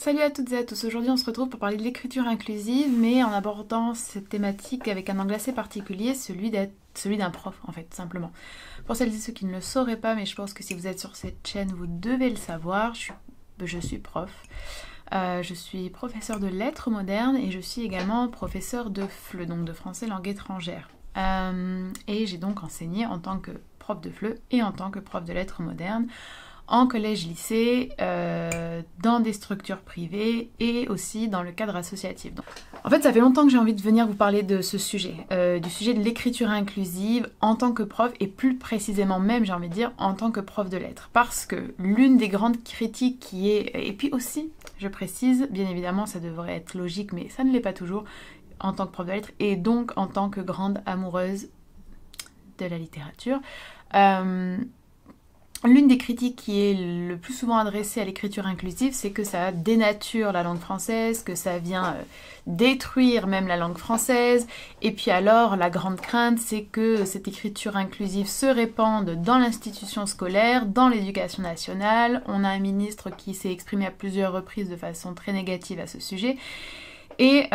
Salut à toutes et à tous, aujourd'hui on se retrouve pour parler de l'écriture inclusive, mais en abordant cette thématique avec un angle assez particulier, celui d'un prof en fait, simplement. Pour celles et ceux qui ne le sauraient pas, mais je pense que si vous êtes sur cette chaîne, vous devez le savoir, je suis prof. Je suis professeur de lettres modernes et je suis également professeur de FLE, donc de français langue étrangère. Et j'ai donc enseigné en tant que prof de FLE et en tant que prof de lettres modernes en collège-lycée, dans des structures privées et aussi dans le cadre associatif. Donc, en fait, ça fait longtemps que j'ai envie de venir vous parler de ce sujet, du sujet de l'écriture inclusive en tant que prof et plus précisément même, j'ai envie de dire, en tant que prof de lettres. Parce que l'une des grandes critiques qui est, et puis aussi, je précise, bien évidemment, ça devrait être logique, mais ça ne l'est pas toujours, en tant que prof de lettres et donc en tant que grande amoureuse de la littérature, l'une des critiques qui est le plus souvent adressée à l'écriture inclusive, c'est que ça dénature la langue française, que ça vient détruire même la langue française. Et puis alors, la grande crainte, c'est que cette écriture inclusive se répande dans l'institution scolaire, dans l'éducation nationale. On a un ministre qui s'est exprimé à plusieurs reprises de façon très négative à ce sujet. Et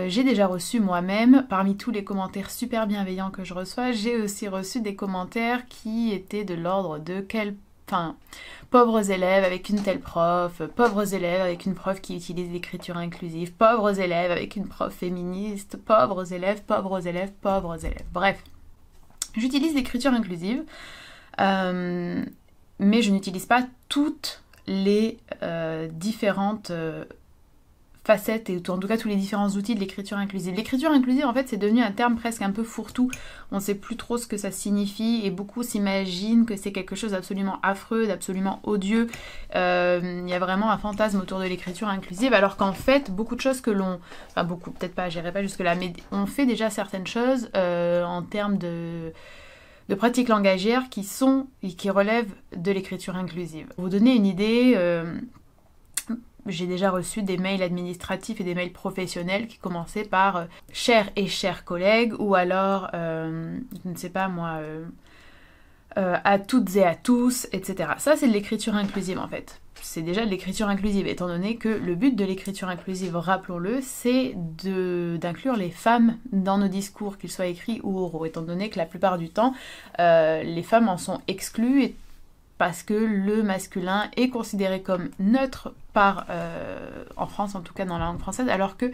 j'ai déjà reçu moi-même, parmi tous les commentaires super bienveillants que je reçois, j'ai aussi reçu des commentaires qui étaient de l'ordre de pauvres élèves avec une telle prof, pauvres élèves avec une prof qui utilise l'écriture inclusive, pauvres élèves avec une prof féministe, pauvres élèves, pauvres élèves, pauvres élèves. Bref, j'utilise l'écriture inclusive, mais je n'utilise pas toutes les différentes facettes, et en tout cas tous les différents outils de l'écriture inclusive. L'écriture inclusive, en fait, c'est devenu un terme presque un peu fourre-tout. On ne sait plus trop ce que ça signifie et beaucoup s'imaginent que c'est quelque chose d'absolument affreux, d'absolument odieux. Il y a vraiment un fantasme autour de l'écriture inclusive, alors qu'en fait, beaucoup de choses que l'on... Enfin, beaucoup, peut-être pas, j'irai pas jusque-là, mais on fait déjà certaines choses en termes de pratiques langagières qui relèvent de l'écriture inclusive. Pour vous donner une idée... J'ai déjà reçu des mails administratifs et des mails professionnels qui commençaient par cher et chers collègues ou alors, je ne sais pas moi, à toutes et à tous, etc. Ça, c'est de l'écriture inclusive en fait. C'est déjà de l'écriture inclusive, étant donné que le but de l'écriture inclusive, rappelons-le, c'est d'inclure les femmes dans nos discours, qu'ils soient écrits ou oraux, étant donné que la plupart du temps, les femmes en sont exclues parce que le masculin est considéré comme neutre en France, en tout cas dans la langue française, alors que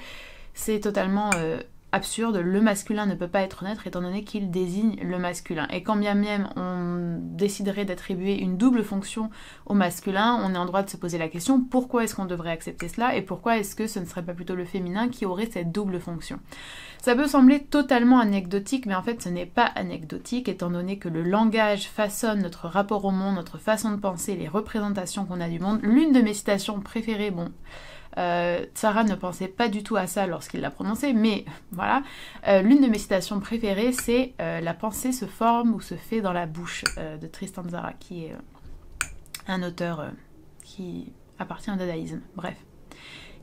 c'est totalement absurde. Le masculin ne peut pas être neutre étant donné qu'il désigne le masculin. Et quand bien même on déciderait d'attribuer une double fonction au masculin, on est en droit de se poser la question, pourquoi est-ce qu'on devrait accepter cela et pourquoi est-ce que ce ne serait pas plutôt le féminin qui aurait cette double fonction? Ça peut sembler totalement anecdotique, mais en fait ce n'est pas anecdotique, étant donné que le langage façonne notre rapport au monde, notre façon de penser, les représentations qu'on a du monde. L'une de mes citations préférées, Sarah ne pensait pas du tout à ça lorsqu'il l'a prononcé, mais voilà, l'une de mes citations préférées, c'est la pensée se forme ou se fait dans la bouche de Tristan Tzara, qui est un auteur qui appartient au dadaïsme. Bref.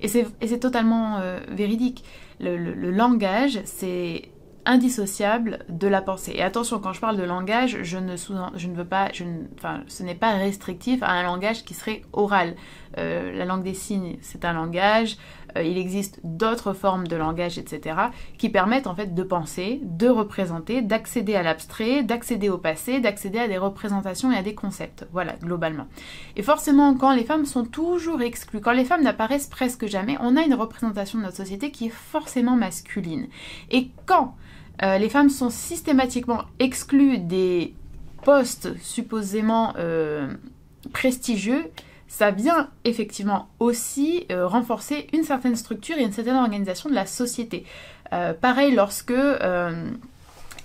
Et c'est totalement véridique. Le langage, c'est indissociable de la pensée. Et attention, quand je parle de langage, ce n'est pas restrictif à un langage qui serait oral. La langue des signes, c'est un langage. Il existe d'autres formes de langage, etc., qui permettent en fait de penser, de représenter, d'accéder à l'abstrait, d'accéder au passé, d'accéder à des représentations et à des concepts. Voilà, globalement. Et forcément, quand les femmes sont toujours exclues, quand les femmes n'apparaissent presque jamais, on a une représentation de notre société qui est forcément masculine. Et quand les femmes sont systématiquement exclues des postes supposément prestigieux, ça vient effectivement aussi renforcer une certaine structure et une certaine organisation de la société. Pareil lorsque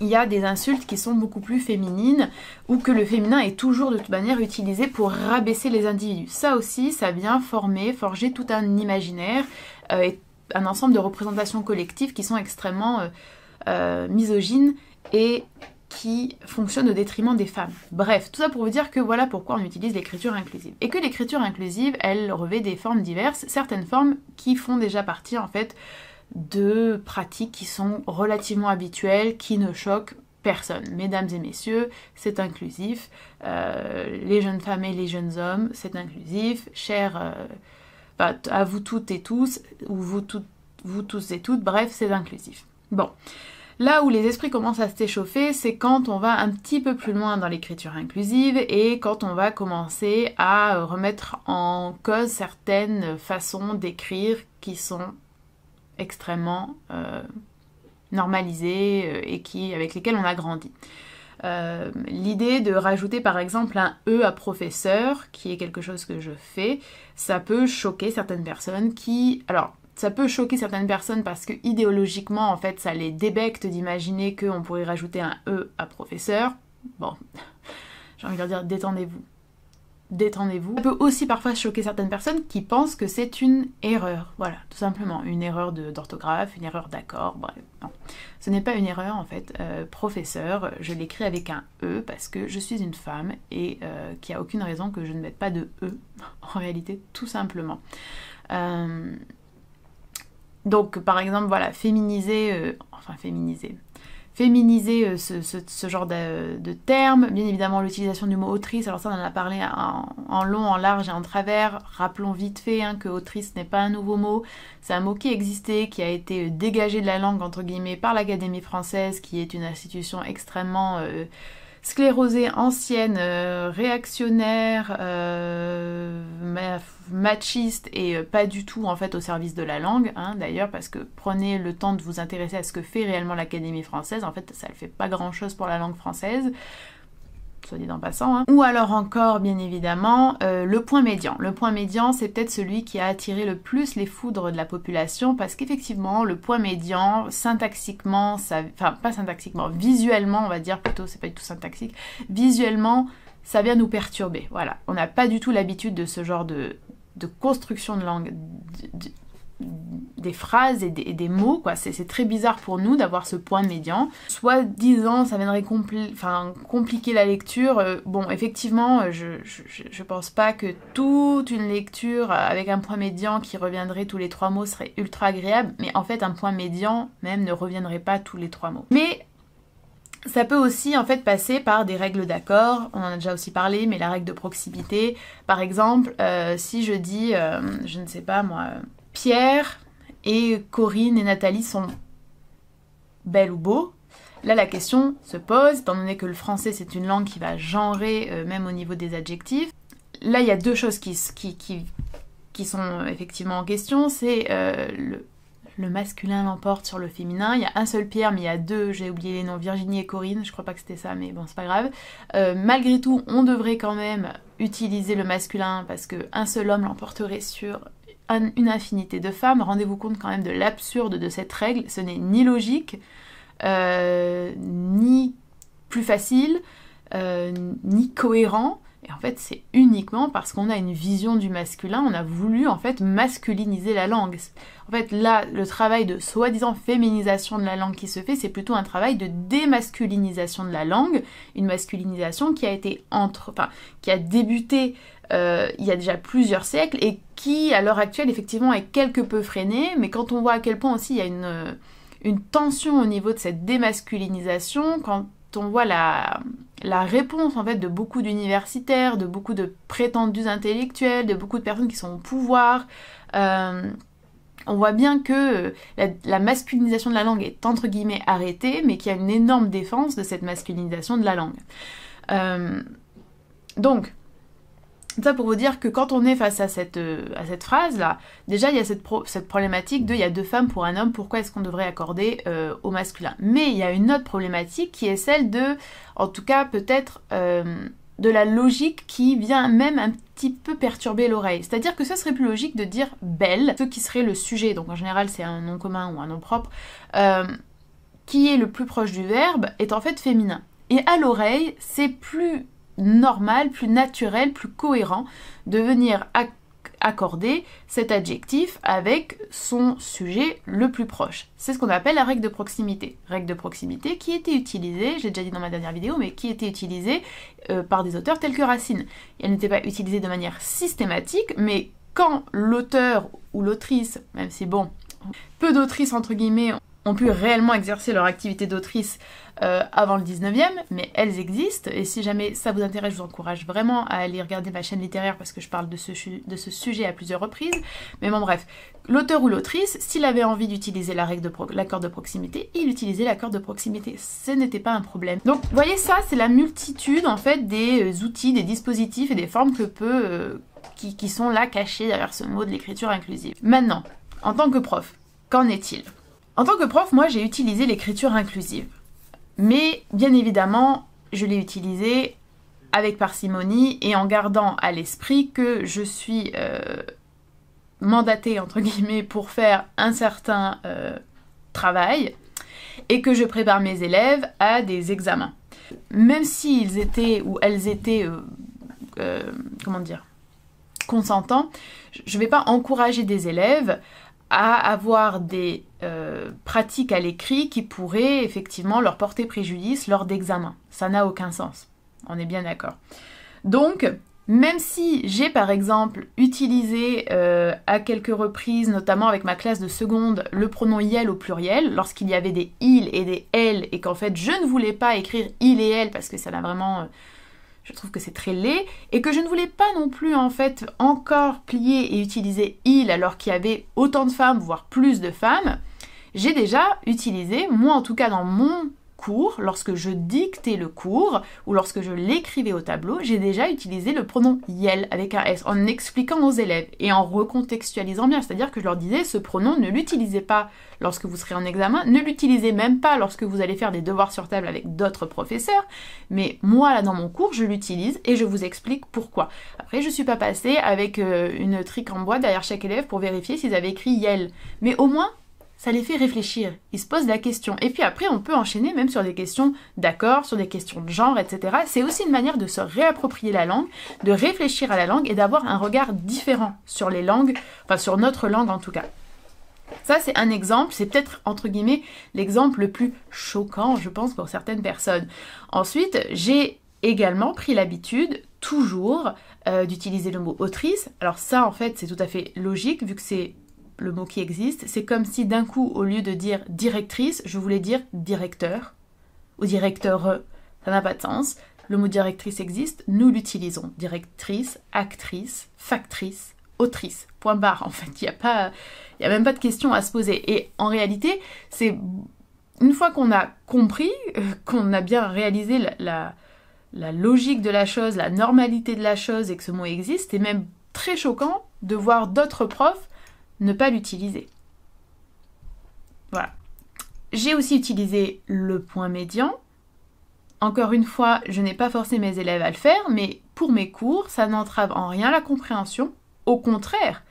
il y a des insultes qui sont beaucoup plus féminines ou que le féminin est toujours de toute manière utilisé pour rabaisser les individus. Ça aussi, ça vient forger tout un imaginaire et un ensemble de représentations collectives qui sont extrêmement misogynes et qui fonctionnent au détriment des femmes. Bref, tout ça pour vous dire que voilà pourquoi on utilise l'écriture inclusive. Et que l'écriture inclusive, elle revêt des formes diverses, certaines formes qui font déjà partie en fait de pratiques qui sont relativement habituelles, qui ne choquent personne. Mesdames et messieurs, c'est inclusif. Les jeunes femmes et les jeunes hommes, c'est inclusif. pas à vous toutes et tous, ou vous tous et toutes, bref, c'est inclusif. Bon. Là où les esprits commencent à s'échauffer, c'est quand on va un petit peu plus loin dans l'écriture inclusive et quand on va commencer à remettre en cause certaines façons d'écrire qui sont extrêmement normalisées et avec lesquelles on a grandi. L'idée de rajouter par exemple un E à professeur, qui est quelque chose que je fais, ça peut choquer certaines personnes ça peut choquer certaines personnes parce que idéologiquement, en fait, ça les débecte d'imaginer qu'on pourrait rajouter un E à professeur. Bon, j'ai envie de leur dire, détendez-vous. Détendez-vous. Ça peut aussi parfois choquer certaines personnes qui pensent que c'est une erreur. Voilà, tout simplement. Une erreur d'orthographe, une erreur d'accord, bref. Non, ce n'est pas une erreur, en fait. Professeur, je l'écris avec un E parce que je suis une femme et qu'il n'y a aucune raison que je ne mette pas de E, en réalité, tout simplement. Donc, par exemple, voilà, féminiser ce genre de terme, bien évidemment l'utilisation du mot autrice, alors ça on en a parlé en long, en large et en travers, rappelons vite fait que autrice n'est pas un nouveau mot, c'est un mot qui existait, qui a été dégagé de la langue entre guillemets par l'Académie française, qui est une institution extrêmement sclérosée, ancienne, réactionnaire, machiste et pas du tout en fait au service de la langue, d'ailleurs, parce que prenez le temps de vous intéresser à ce que fait réellement l'Académie française, en fait ça ne fait pas grand chose pour la langue française, soit dit en passant. Ou alors encore, bien évidemment, le point médian. Le point médian, c'est peut-être celui qui a attiré le plus les foudres de la population, parce qu'effectivement, le point médian, syntaxiquement, enfin pas syntaxiquement, visuellement, on va dire plutôt, c'est pas du tout syntaxique, visuellement, ça vient nous perturber. Voilà, on n'a pas du tout l'habitude de ce genre de construction de langue, des phrases et des mots, quoi. C'est très bizarre pour nous d'avoir ce point médian. Soit disant, ça viendrait compliquer la lecture. Bon, effectivement, je pense pas que toute une lecture avec un point médian qui reviendrait tous les 3 mots serait ultra agréable, mais en fait, un point médian même ne reviendrait pas tous les 3 mots. Mais ça peut aussi en fait passer par des règles d'accord, on en a déjà aussi parlé, mais la règle de proximité, par exemple, si je dis, je ne sais pas moi, Pierre et Corinne et Nathalie sont belles ou beaux, là la question se pose, étant donné que le français c'est une langue qui va genrer même au niveau des adjectifs. Là il y a deux choses qui sont effectivement en question, c'est le masculin l'emporte sur le féminin, il y a un seul Pierre mais il y a deux, j'ai oublié les noms, Virginie et Corinne, je crois pas que c'était ça mais bon c'est pas grave. Malgré tout on devrait quand même utiliser le masculin parce qu'un seul homme l'emporterait sur une infinité de femmes. Rendez-vous compte quand même de l'absurde de cette règle, ce n'est ni logique, ni plus facile, ni cohérent, et en fait c'est uniquement parce qu'on a une vision du masculin, on a voulu en fait masculiniser la langue. En fait là, le travail de soi-disant féminisation de la langue qui se fait, c'est plutôt un travail de démasculinisation de la langue, une masculinisation qui a été qui a débuté il y a déjà plusieurs siècles et qui à l'heure actuelle effectivement est quelque peu freinée, mais quand on voit à quel point aussi il y a une tension au niveau de cette démasculinisation, quand on voit la réponse en fait de beaucoup d'universitaires, de beaucoup de prétendus intellectuels, de beaucoup de personnes qui sont au pouvoir, on voit bien que la masculinisation de la langue est entre guillemets arrêtée, mais qu'il y a une énorme défense de cette masculinisation de la langue. Donc, ça pour vous dire que quand on est face à cette phrase-là, déjà il y a cette problématique de il y a 2 femmes pour un homme, pourquoi est-ce qu'on devrait accorder au masculin? Mais il y a une autre problématique qui est celle de, en tout cas peut-être, de la logique qui vient même un petit peu perturber l'oreille. C'est-à-dire que ce serait plus logique de dire belle, ce qui serait le sujet, donc en général c'est un nom commun ou un nom propre, qui est le plus proche du verbe, est en fait féminin. Et à l'oreille, c'est plus normal, plus naturel, plus cohérent de venir accorder cet adjectif avec son sujet le plus proche. C'est ce qu'on appelle la règle de proximité. Règle de proximité qui était utilisée, j'ai déjà dit dans ma dernière vidéo, mais qui était utilisée par des auteurs tels que Racine. Elle n'était pas utilisée de manière systématique, mais quand l'auteur ou l'autrice, même si bon, peu d'autrices entre guillemets ont pu réellement exercer leur activité d'autrice avant le 19e, mais elles existent, et si jamais ça vous intéresse, je vous encourage vraiment à aller regarder ma chaîne littéraire parce que je parle de ce sujet à plusieurs reprises. Mais bon bref, l'auteur ou l'autrice, s'il avait envie d'utiliser l'accord de proximité, il utilisait l'accord de proximité, ce n'était pas un problème. Donc vous voyez, ça c'est la multitude en fait des outils, des dispositifs et des formes qui sont là cachés derrière ce mot de l'écriture inclusive. Maintenant, en tant que prof, qu'en est-il? En tant que prof, moi j'ai utilisé l'écriture inclusive. Mais bien évidemment, je l'ai utilisé avec parcimonie et en gardant à l'esprit que je suis mandatée, entre guillemets, pour faire un certain travail et que je prépare mes élèves à des examens. Même s'ils étaient ou elles étaient, comment dire, consentants, je ne vais pas encourager des élèves à avoir des pratiques à l'écrit qui pourraient effectivement leur porter préjudice lors d'examens. Ça n'a aucun sens. On est bien d'accord. Donc, même si j'ai par exemple utilisé à quelques reprises, notamment avec ma classe de seconde, le pronom IEL au pluriel, lorsqu'il y avait des IL et des EL, et qu'en fait je ne voulais pas écrire IL et EL parce que ça n'a vraiment... je trouve que c'est très laid, et que je ne voulais pas non plus en fait encore plier et utiliser il alors qu'il y avait autant de femmes, voire plus de femmes, j'ai déjà utilisé, moi en tout cas dans mon cours, lorsque je dictais le cours, ou lorsque je l'écrivais au tableau, j'ai déjà utilisé le pronom yel avec un S, en expliquant aux élèves et en recontextualisant bien, c'est-à-dire que je leur disais, ce pronom, ne l'utilisez pas lorsque vous serez en examen, ne l'utilisez même pas lorsque vous allez faire des devoirs sur table avec d'autres professeurs, mais moi, là, dans mon cours, je l'utilise et je vous explique pourquoi. Après, je ne suis pas passée avec une trique en bois derrière chaque élève pour vérifier s'ils avaient écrit yel, mais au moins, ça les fait réfléchir, ils se posent la question. Et puis après, on peut enchaîner même sur des questions d'accord, sur des questions de genre, etc. C'est aussi une manière de se réapproprier la langue, de réfléchir à la langue et d'avoir un regard différent sur les langues, enfin sur notre langue en tout cas. Ça, c'est un exemple, c'est peut-être, entre guillemets, l'exemple le plus choquant, je pense, pour certaines personnes. Ensuite, j'ai également pris l'habitude, toujours, d'utiliser le mot autrice. Alors ça, en fait, c'est tout à fait logique, vu que c'est le mot qui existe. C'est comme si d'un coup, au lieu de dire directrice, je voulais dire directeur ou directeur. Ça n'a pas de sens. Le mot directrice existe, nous l'utilisons. Directrice, actrice, factrice, autrice. Point barre, en fait. Il n'y a même pas de question à se poser. Et en réalité, c'est une fois qu'on a compris, qu'on a bien réalisé la logique de la chose, la normalité de la chose et que ce mot existe, c'est même très choquant de voir d'autres profs ne pas l'utiliser. Voilà. J'ai aussi utilisé le point médian. Encore une fois, je n'ai pas forcé mes élèves à le faire, mais pour mes cours, ça n'entrave en rien la compréhension. Au contraire,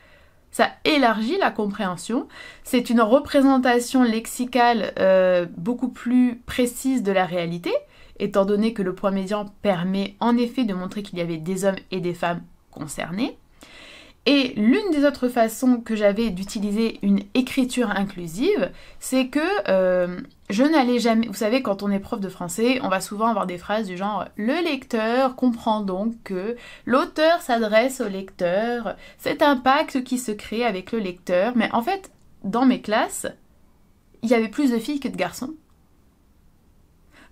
ça élargit la compréhension. C'est une représentation lexicale beaucoup plus précise de la réalité, étant donné que le point médian permet en effet de montrer qu'il y avait des hommes et des femmes concernés. Et l'une des autres façons que j'avais d'utiliser une écriture inclusive, c'est que je n'allais jamais... Vous savez, quand on est prof de français, on va souvent avoir des phrases du genre « Le lecteur comprend donc que l'auteur s'adresse au lecteur, c'est un pacte qui se crée avec le lecteur. » Mais en fait, dans mes classes, il y avait plus de filles que de garçons.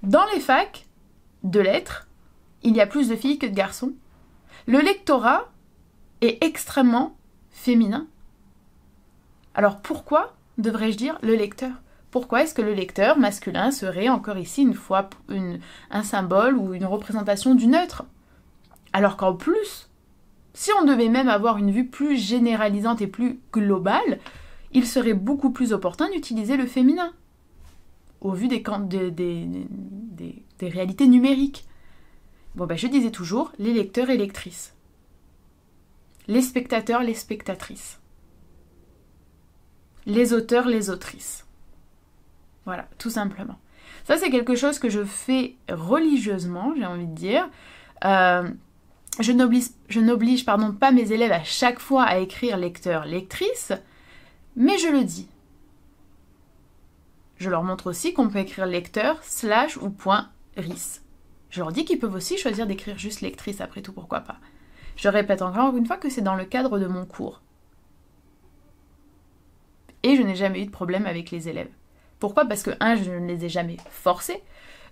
Dans les facs de lettres, il y a plus de filles que de garçons. Le lectorat est extrêmement féminin. Alors pourquoi devrais-je dire le lecteur? Pourquoi est-ce que le lecteur masculin serait encore ici une fois un symbole ou une représentation du neutre? Alors qu'en plus, si on devait même avoir une vue plus généralisante et plus globale, il serait beaucoup plus opportun d'utiliser le féminin, au vu des réalités numériques. Bon ben je disais toujours les lecteurs et lectrices. Les spectateurs, les spectatrices. Les auteurs, les autrices. Voilà, tout simplement. Ça, c'est quelque chose que je fais religieusement, j'ai envie de dire. Je n'oblige pas mes élèves à chaque fois à écrire lecteur, lectrice, mais je le dis. Je leur montre aussi qu'on peut écrire lecteur, / ou .ris. Je leur dis qu'ils peuvent aussi choisir d'écrire juste lectrice, après tout, pourquoi pas. Je répète encore une fois que c'est dans le cadre de mon cours. Et je n'ai jamais eu de problème avec les élèves. Pourquoi? Parce que 1, je ne les ai jamais forcés.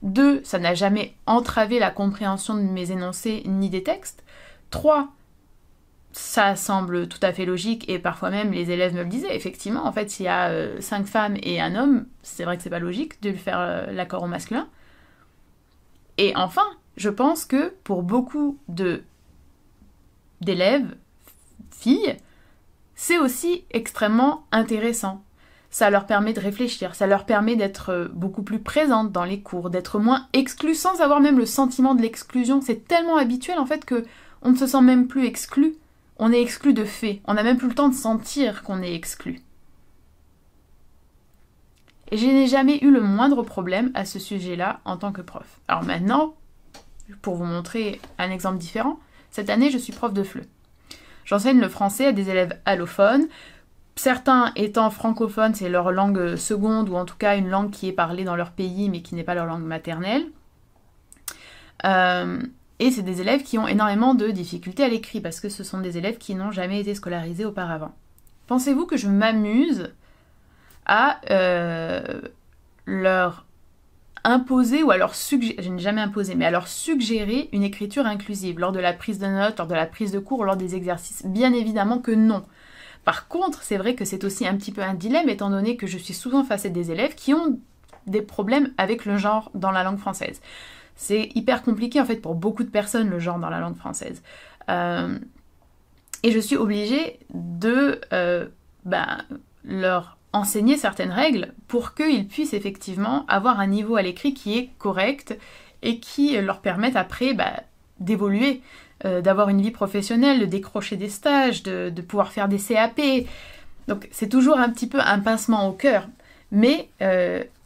2, ça n'a jamais entravé la compréhension de mes énoncés ni des textes. 3, ça semble tout à fait logique et parfois même les élèves me le disaient. Effectivement, en fait, s'il y a 5 femmes et un homme, c'est vrai que c'est pas logique de lui faire l'accord au masculin. Et enfin, je pense que pour beaucoup d'élèves, filles, c'est aussi extrêmement intéressant. Ça leur permet de réfléchir, ça leur permet d'être beaucoup plus présentes dans les cours, d'être moins exclues sans avoir même le sentiment de l'exclusion. C'est tellement habituel en fait que on ne se sent même plus exclu. On est exclu de fait. On n'a même plus le temps de sentir qu'on est exclu. Et je n'ai jamais eu le moindre problème à ce sujet-là en tant que prof. Alors maintenant, pour vous montrer un exemple différent, cette année je suis prof de FLE. J'enseigne le français à des élèves allophones. Certains étant francophones, c'est leur langue seconde, ou en tout cas une langue qui est parlée dans leur pays, mais qui n'est pas leur langue maternelle. Et c'est des élèves qui ont énormément de difficultés à l'écrit, parce que ce sont des élèves qui n'ont jamais été scolarisés auparavant. Pensez-vous que je m'amuse à leur imposer, ou à leur suggérer, je n'ai jamais imposé, mais à leur suggérer une écriture inclusive, lors de la prise de notes, lors de la prise de cours, lors des exercices? Bien évidemment que non. Par contre, c'est vrai que c'est aussi un petit peu un dilemme, étant donné que je suis souvent face à des élèves qui ont des problèmes avec le genre dans la langue française. C'est hyper compliqué en fait pour beaucoup de personnes, le genre dans la langue française. Et je suis obligée de leur enseigner certaines règles pour qu'ils puissent effectivement avoir un niveau à l'écrit qui est correct et qui leur permette après d'évoluer, d'avoir une vie professionnelle, de décrocher des stages, de pouvoir faire des CAP. Donc c'est toujours un petit peu un pincement au cœur. Mais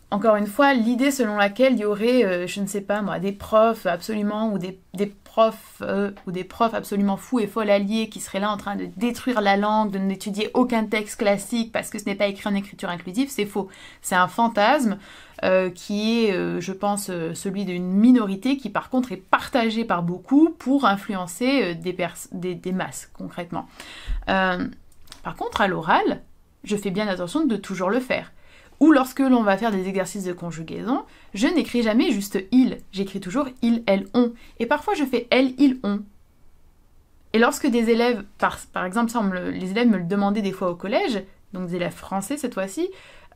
encore une fois, l'idée selon laquelle il y aurait, je ne sais pas moi, des profs absolument, ou des profs absolument fous et folles alliés qui seraient là en train de détruire la langue, de n'étudier aucun texte classique parce que ce n'est pas écrit en écriture inclusive, c'est faux. C'est un fantasme qui est, je pense, celui d'une minorité qui par contre est partagé par beaucoup pour influencer des masses concrètement. Par contre, à l'oral, je fais bien attention de toujours le faire. Ou lorsque l'on va faire des exercices de conjugaison, je n'écris jamais juste il, j'écris toujours il, elle, on. Et parfois je fais elle, il, on. Et lorsque des élèves, par exemple, les élèves me le demandaient des fois au collège, donc des élèves français cette fois-ci,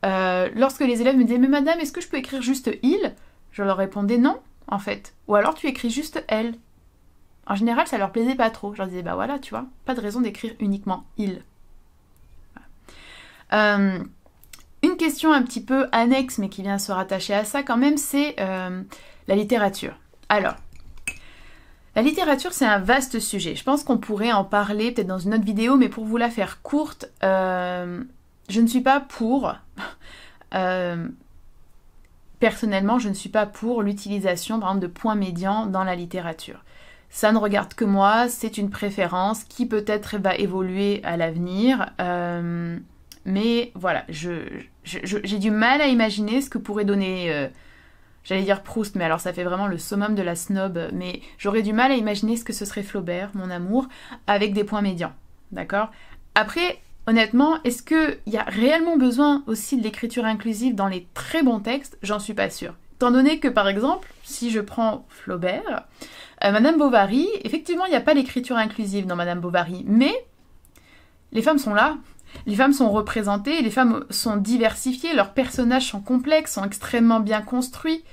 lorsque les élèves me disaient « Mais madame, est-ce que je peux écrire juste il ?» Je leur répondais « Non, en fait. Ou alors tu écris juste elle. » En général, ça leur plaisait pas trop. Je leur disais « Bah voilà, tu vois, pas de raison d'écrire uniquement il. » Une question un petit peu annexe, mais qui vient se rattacher à ça quand même, c'est la littérature. Alors, la littérature, c'est un vaste sujet. Je pense qu'on pourrait en parler peut-être dans une autre vidéo, mais pour vous la faire courte, je ne suis pas pour... personnellement, je ne suis pas pour l'utilisation, par exemple, de points médians dans la littérature. Ça ne regarde que moi, c'est une préférence qui peut-être va évoluer à l'avenir. Mais voilà, j'ai du mal à imaginer ce que pourrait donner, j'allais dire Proust, mais alors ça fait vraiment le summum de la snob, mais j'aurais du mal à imaginer ce que ce serait Flaubert, mon amour, avec des points médians, d'accord? Après, honnêtement, est-ce qu'il y a réellement besoin aussi de l'écriture inclusive dans les très bons textes? J'en suis pas sûre. Étant donné que, par exemple, si je prends Flaubert, Madame Bovary, effectivement, il n'y a pas l'écriture inclusive dans Madame Bovary, mais les femmes sont là. Les femmes sont représentées, les femmes sont diversifiées, leurs personnages sont complexes, sont extrêmement bien construits.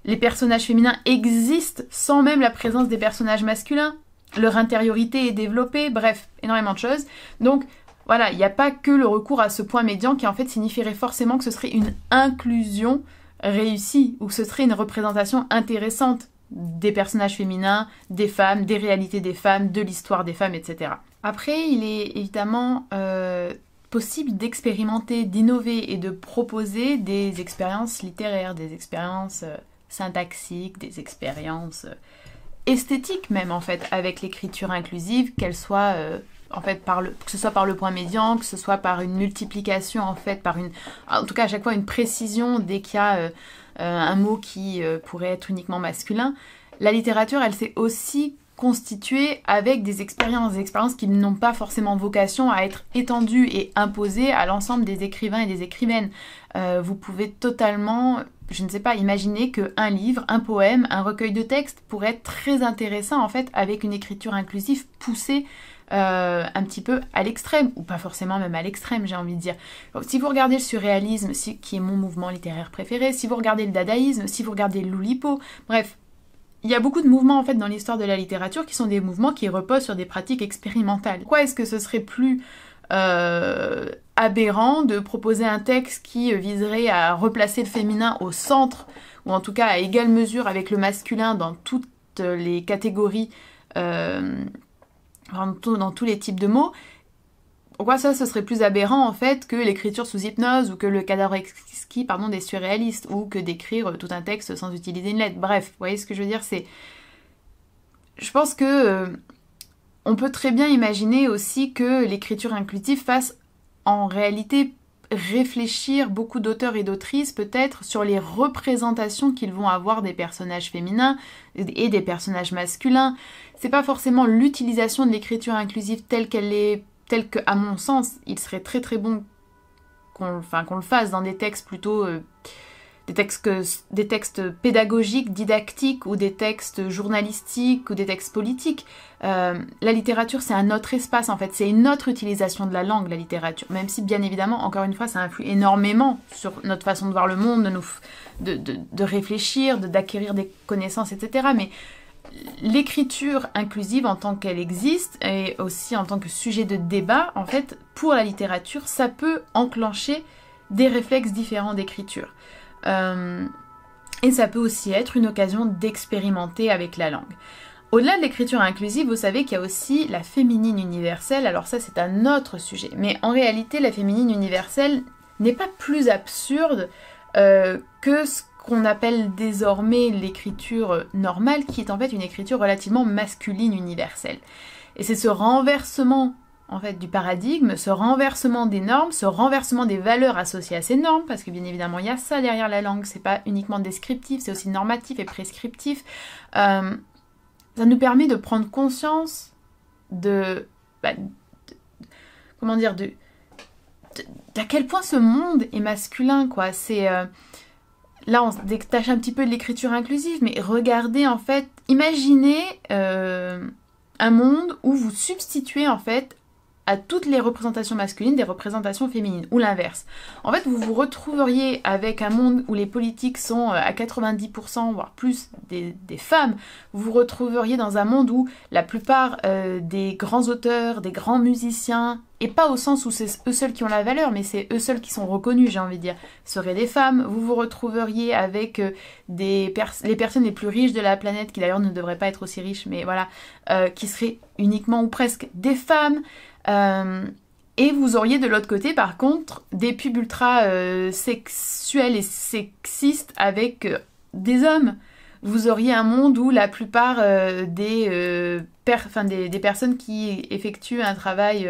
Les personnages féminins existent sans même la présence des personnages masculins. Leur intériorité est développée, bref, énormément de choses. Donc voilà, il n'y a pas que le recours à ce point médian qui en fait signifierait forcément que ce serait une inclusion réussie, ou que ce serait une représentation intéressante des personnages féminins, des femmes, des réalités des femmes, de l'histoire des femmes, etc. Après, il est évidemment possible d'expérimenter, d'innover et de proposer des expériences littéraires, des expériences syntaxiques, des expériences esthétiques même en fait, avec l'écriture inclusive, qu'elle soit en fait que ce soit par le point médian, que ce soit par une multiplication en fait, en tout cas à chaque fois une précision dès qu'il y a un mot qui pourrait être uniquement masculin. La littérature, elle s'est aussi constituées avec des expériences qui n'ont pas forcément vocation à être étendues et imposées à l'ensemble des écrivains et des écrivaines. Vous pouvez totalement, je ne sais pas, imaginer qu'un livre, un poème, un recueil de textes pourrait être très intéressant en fait avec une écriture inclusive poussée un petit peu à l'extrême, ou pas forcément même à l'extrême, j'ai envie de dire. Donc, si vous regardez le surréalisme, qui est mon mouvement littéraire préféré, si vous regardez le dadaïsme, si vous regardez l'oulipo, bref, il y a beaucoup de mouvements en fait dans l'histoire de la littérature qui sont des mouvements qui reposent sur des pratiques expérimentales. Pourquoi est-ce que ce serait plus aberrant de proposer un texte qui viserait à replacer le féminin au centre, ou en tout cas à égale mesure avec le masculin dans toutes les catégories, dans tous les types de mots? Pourquoi ça, ce serait plus aberrant en fait que l'écriture sous hypnose ou que le cadavre exquis, des surréalistes, ou que d'écrire tout un texte sans utiliser une lettre? Bref, vous voyez ce que je veux dire, c'est... Je pense que on peut très bien imaginer aussi que l'écriture inclusive fasse en réalité réfléchir beaucoup d'auteurs et d'autrices peut-être sur les représentations qu'ils vont avoir des personnages féminins et des personnages masculins. C'est pas forcément l'utilisation de l'écriture inclusive telle qu'elle est, telle que, à mon sens, il serait très très bon qu'on le fasse dans des textes plutôt... des textes pédagogiques, didactiques, ou des textes journalistiques, ou des textes politiques. La littérature, c'est un autre espace, en fait. C'est une autre utilisation de la langue, la littérature. Même si, bien évidemment, encore une fois, ça influe énormément sur notre façon de voir le monde, de réfléchir, d'acquérir des connaissances, etc. Mais l'écriture inclusive, en tant qu'elle existe, et aussi en tant que sujet de débat, en fait, pour la littérature, ça peut enclencher des réflexes différents d'écriture. Et ça peut aussi être une occasion d'expérimenter avec la langue. Au-delà de l'écriture inclusive, vous savez qu'il y a aussi la féminine universelle. Alors ça, c'est un autre sujet. Mais en réalité, la féminine universelle n'est pas plus absurde que ce qu'on appelle désormais l'écriture normale, qui est en fait une écriture relativement masculine universelle. Et c'est ce renversement en fait du paradigme, ce renversement des normes, ce renversement des valeurs associées à ces normes, parce que bien évidemment il y a ça derrière la langue, c'est pas uniquement descriptif, c'est aussi normatif et prescriptif. Ça nous permet de prendre conscience d'à quel point ce monde est masculin, quoi. C'est là on se détache un petit peu de l'écriture inclusive, mais regardez en fait, imaginez un monde où vous substituez en fait à toutes les représentations masculines des représentations féminines, ou l'inverse. En fait, vous vous retrouveriez avec un monde où les politiques sont à 90%, voire plus, des femmes. Vous vous retrouveriez dans un monde où la plupart des grands auteurs, des grands musiciens, et pas au sens où c'est eux seuls qui ont la valeur, mais c'est eux seuls qui sont reconnus, j'ai envie de dire, seraient des femmes. Vous vous retrouveriez avec les personnes les plus riches de la planète, qui d'ailleurs ne devraient pas être aussi riches, mais voilà, qui seraient uniquement ou presque des femmes. Et vous auriez de l'autre côté par contre des pubs ultra sexuels et sexistes avec des hommes. Vous auriez un monde où la plupart des personnes qui effectuent un travail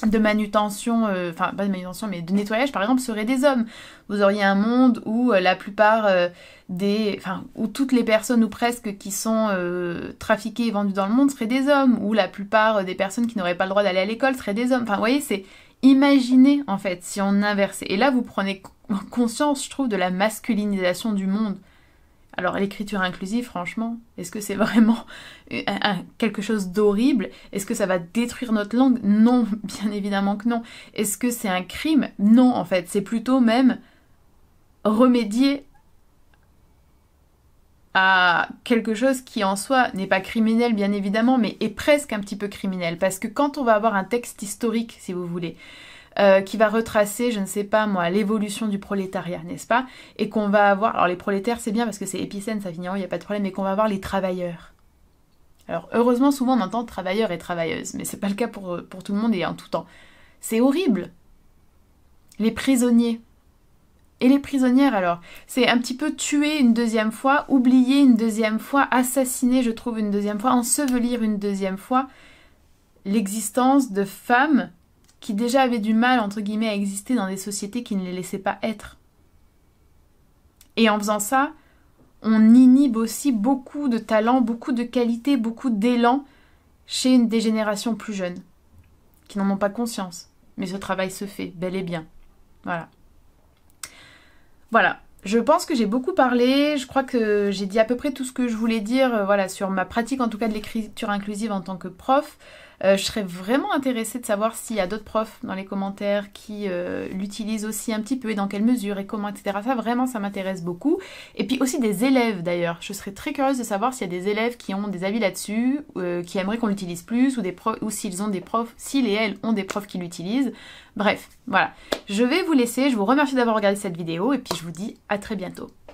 de manutention, pas de manutention mais de nettoyage par exemple, seraient des hommes. Vous auriez un monde où la plupart où toutes les personnes ou presque qui sont trafiquées et vendues dans le monde seraient des hommes, ou la plupart des personnes qui n'auraient pas le droit d'aller à l'école seraient des hommes. Enfin, vous voyez, c'est imaginer en fait si on inversait. Et là, vous prenez conscience, je trouve, de la masculinisation du monde. Alors l'écriture inclusive, franchement, est-ce que c'est vraiment quelque chose d'horrible? Est-ce que ça va détruire notre langue? Non, bien évidemment que non. Est-ce que c'est un crime? Non, en fait, c'est plutôt même remédier à quelque chose qui en soi n'est pas criminel bien évidemment, mais est presque un petit peu criminel. Parce que quand on va avoir un texte historique, si vous voulez, qui va retracer, je ne sais pas moi, l'évolution du prolétariat, n'est-ce pas? Et qu'on va avoir, alors les prolétaires c'est bien parce que c'est épicène, ça finit en haut, il n'y a pas de problème, mais qu'on va avoir les travailleurs. Alors heureusement souvent on entend travailleurs et travailleuses, mais c'est pas le cas pour tout le monde et en tout temps. C'est horrible. Les prisonniers. Et les prisonnières alors, c'est un petit peu tuer une deuxième fois, oublier une deuxième fois, assassiner je trouve une deuxième fois, ensevelir une deuxième fois l'existence de femmes qui déjà avaient du mal, entre guillemets, à exister dans des sociétés qui ne les laissaient pas être. Et en faisant ça, on inhibe aussi beaucoup de talent, beaucoup de qualité, beaucoup d'élan chez des générations plus jeunes, qui n'en ont pas conscience. Mais ce travail se fait, bel et bien. Voilà. Voilà. Je pense que j'ai beaucoup parlé, je crois que j'ai dit à peu près tout ce que je voulais dire voilà, sur ma pratique en tout cas de l'écriture inclusive en tant que prof. Je serais vraiment intéressée de savoir s'il y a d'autres profs dans les commentaires qui l'utilisent aussi un petit peu et dans quelle mesure et comment, etc. Ça vraiment, ça m'intéresse beaucoup. Et puis aussi des élèves d'ailleurs. Je serais très curieuse de savoir s'il y a des élèves qui ont des avis là-dessus, qui aimeraient qu'on l'utilise plus ou s'ils ont des profs, s'ils et elles ont des profs qui l'utilisent. Bref, voilà. Je vais vous laisser. Je vous remercie d'avoir regardé cette vidéo et puis je vous dis à très bientôt.